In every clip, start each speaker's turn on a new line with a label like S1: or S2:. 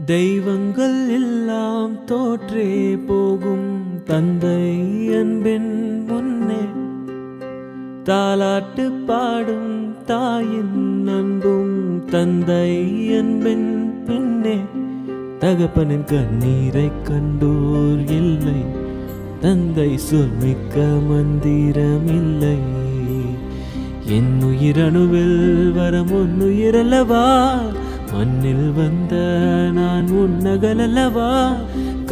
S1: தெய்வங்கள் எல்லாம் தோற்றே போகும் தந்தை அன்பின் முன்னே தாலாட்டு பாடும் தாயின் அன்பும் தந்தை அன்பின் பின்னே தகப்பனின் கண்ணீரை கண்டோர் இல்லை தந்தை சொல்மிக்க மந்திரம் இல்லை என் உயிரணுவில் வரம் உன்னுயிரல்லவா மண்ணில் வந்த நான் உன்னகலல்லவா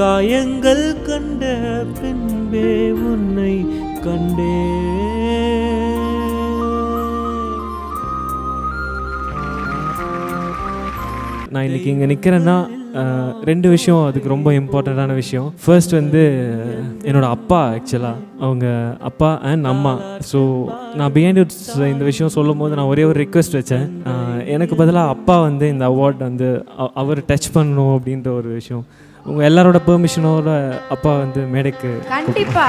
S1: காயங்கள் கண்ட பின்பே உன்னை கண்டே. நான் இன்னைக்கு இங்கே நிற்கிறேன்னா ரெண்டு விஷயம் அதுக்கு ரொம்ப இம்பார்ட்டண்ட்டான விஷயம். ஃபர்ஸ்ட் வந்து என்னோடய அப்பா, ஆக்சுவலாக அவங்க அப்பா அண்ட் அம்மா. ஸோ நான் பிஹைண்ட் இட்ஸ் இந்த விஷயம் சொல்லும் போது நான் ஒரே ஒரு ரிக்வெஸ்ட் வச்சேன், எனக்கு பதிலாக அப்பா வந்து இந்த அவார்ட் வந்து அவர் டச் பண்ணணும் அப்படின்ற ஒரு விஷயம். உங்கள் எல்லாரோட பெர்மிஷனோட அப்பா வந்து மேடைக்கு
S2: கண்டிப்பா.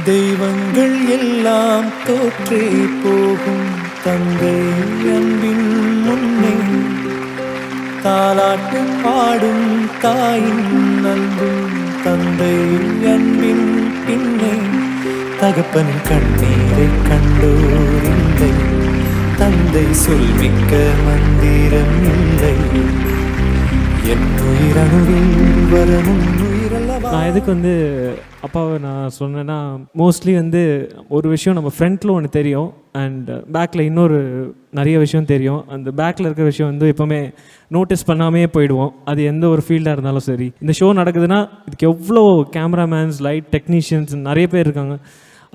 S3: தெய்வங்கள் எல்லாம் தோற்றே போகும் தந்தை அன்பின் முன்னே தாலாட்டு பாடும் தாயின் அன்பும் தந்தை அன்பின் பின்னே தகப்பனின் கண்ணீரை கண்டோர் இல்லை தந்தை சொல்மிக்க மந்திரம் இல்லை என் உயிரணுவில் வரமும் உயிரல்லவா.
S1: நான் எதுக்கு வந்து அப்பாவை நான் சொன்னேன்னா, மோஸ்ட்லி வந்து ஒரு விஷயம் நம்ம ஃப்ரண்ட்டில் ஒன்று தெரியும் அண்ட் பேக்கில் இன்னொரு நிறைய விஷயம் தெரியும். அந்த பேக்கில் இருக்கிற விஷயம் வந்து எப்போவுமே நோட்டீஸ் பண்ணாமே போயிடுவோம், அது எந்த ஒரு ஃபீல்டாக இருந்தாலும் சரி. இந்த ஷோ நடக்குதுன்னா இதுக்கு எவ்வளோ கேமராமேன்ஸ், லைட் டெக்னீஷியன்ஸ் நிறைய பேர் இருக்காங்க.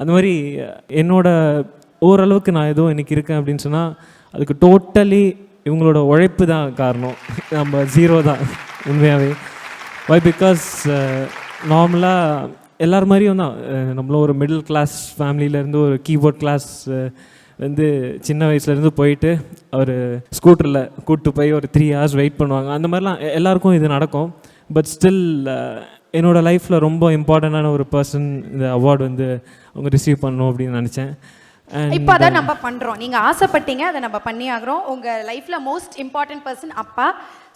S1: அந்த மாதிரி என்னோட ஓரளவுக்கு நான் ஏதோ இன்றைக்கி இருக்கேன் அப்படின்னு சொன்னால் அதுக்கு டோட்டலி இவங்களோட உழைப்பு தான் காரணம். நம்ம ஜீரோ தான் உண்மையாகவே. வை பிகாஸ் நார்மலாக எல்லார் மாதிரியும் தான் நம்மளும் ஒரு மிடில் கிளாஸ் ஃபேமிலியிலேருந்து ஒரு கீபோர்ட் கிளாஸ் வந்து சின்ன வயசுலேருந்து போயிட்டு ஒரு ஸ்கூட்டரில் கூப்பிட்டு போய் ஒரு 3 hours வெயிட் பண்ணுவாங்க. அந்த மாதிரிலாம் எல்லாருக்கும் இது நடக்கும். பட் ஸ்டில் என்னோடய லைஃப்பில் ரொம்ப இம்பார்ட்டண்ட்டான ஒரு பர்சன் இந்த அவார்டு வந்து அவங்க ரிசீவ் பண்ணணும் அப்படின்னு நினச்சேன்.
S2: இப்போ அதான் நம்ம பண்றோம். நீங்க ஆசைப்பட்டீங்க, அதை நம்ம பண்ணி ஆகிறோம். உங்க லைஃப்ல மோஸ்ட் இம்பார்ட்டன்ட் பர்சன் அப்பா.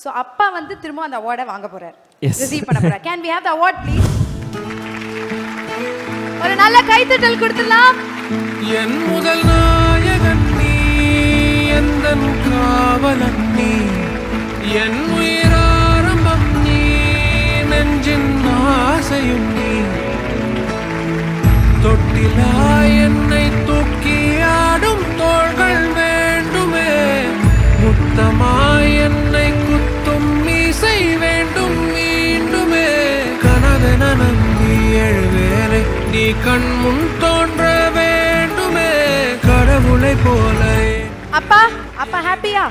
S2: ஸோ அப்பா வந்து திரும்ப அந்த அவார்டை வாங்க போறார், ரிசீவ் பண்ண போறார். Can we have the award please? ஒரு நல்ல கைத்தட்டல் கொடுத்துடலாம்.
S3: என் முதல் நாயகன் நீ, எந்தன் காவலன் நீ, என் உயிராரம்பம் நீ, நெஞ்சின் ஆசையும் நீ, தொட்டிலா என்னை தூக்கி ஆடும் தோள்கள் வேண்டுமே, முத்தமாய் என்னை குத்தும் மீசை வேண்டும் மீண்டுமே, கனவென நம்பி எழுவேலை நீ கண் முன் தோன்ற வேண்டுமே, கடவுளை போல
S2: அப்பா. அப்பா ஹாப்பியா?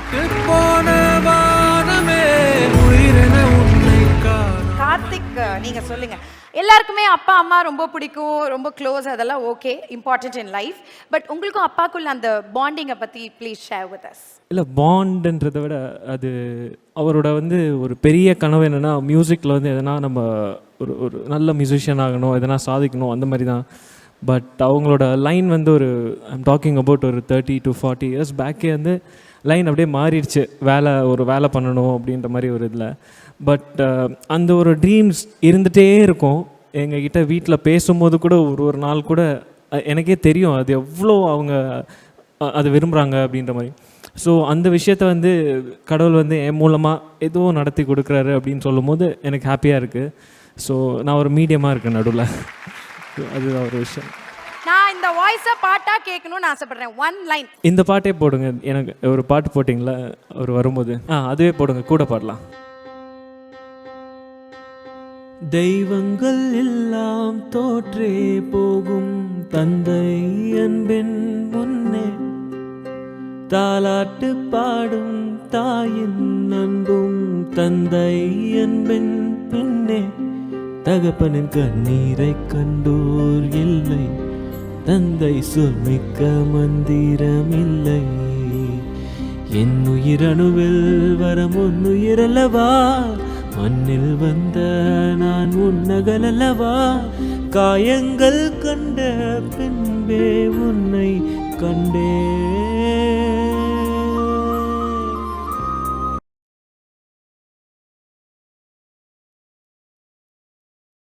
S3: போன வானமே உயிரென உன்னை
S2: கார்த்திக், நீங்க சொல்லுங்க. எல்லாருக்குமே அப்பா அம்மா ரொம்ப பிடிக்கும், ரொம்ப க்ளோஸ், அதெல்லாம் okay, important in life. But உங்களுக்கும் அப்பாக்குள்ள அந்த பாண்டிங்கை பற்றி ப்ளீஸ் ஷேர் வித் அஸ்.
S1: இல்லை, பாண்டுன்றதை விட அது அவரோட வந்து ஒரு பெரிய கனவு என்னென்னா, மியூசிக்கில் வந்து எதனா நம்ம ஒரு ஒரு நல்ல மியூசிஷியன் ஆகணும், எதனா சாதிக்கணும், அந்த மாதிரி தான். பட் அவங்களோட லைன் வந்து ஒரு ஐம் டாக்கிங் அபவுட் ஒரு 30 to 40 years பேக்கே வந்து லைன் அப்படியே மாறிடுச்சு. ஒரு வேலை பண்ணணும் அப்படின்ற மாதிரி ஒரு இதில். பட் அந்த ஒரு ட்ரீம்ஸ் இருந்துகிட்டே இருக்கும். எங்ககிட்ட வீட்டில் பேசும்போது கூட ஒரு நாள் கூட எனக்கே தெரியும் அது எவ்வளோ அவங்க அதை விரும்புகிறாங்க அப்படின்ற மாதிரி. ஸோ அந்த விஷயத்த வந்து கடவுள் வந்து என் மூலமாக ஏதோ நடத்தி கொடுக்குறாரு அப்படின்னு சொல்லும் போது எனக்கு ஹாப்பியாக இருக்குது. ஸோ நான் ஒரு மீடியமாக இருக்கேன் நடுவில். அது ஒரு விஷயம்.
S2: நான் இந்த வாய்ஸை பாட்டாக கேட்கணும்னு ஆசைப்படுறேன். ஒன் லைன்
S1: இந்த பாட்டே போடுங்க. எனக்கு ஒரு பாட்டு போட்டிங்களா அவர் வரும்போது, அதுவே போடுங்க, கூட பாடலாம். தெய்வங்கள் எல்லாம் தோற்றே போகும் தந்தை அன்பின் முன்னே தாலாட்டு பாடும் தாயின் அன்பும் தந்தை அன்பின் பின்னே தகப்பனின் கண்ணீரை கண்டோர் இல்லை தந்தை சொல்மிக்க மந்திரம் இல்லை என் உயிரணுவில் வரம் உன்னுயிரல்லவா மண்ணில் வந்த நான் உன்னகலல்லவா காயங்கள் கண்ட பின்பே உன்னை கண்டே.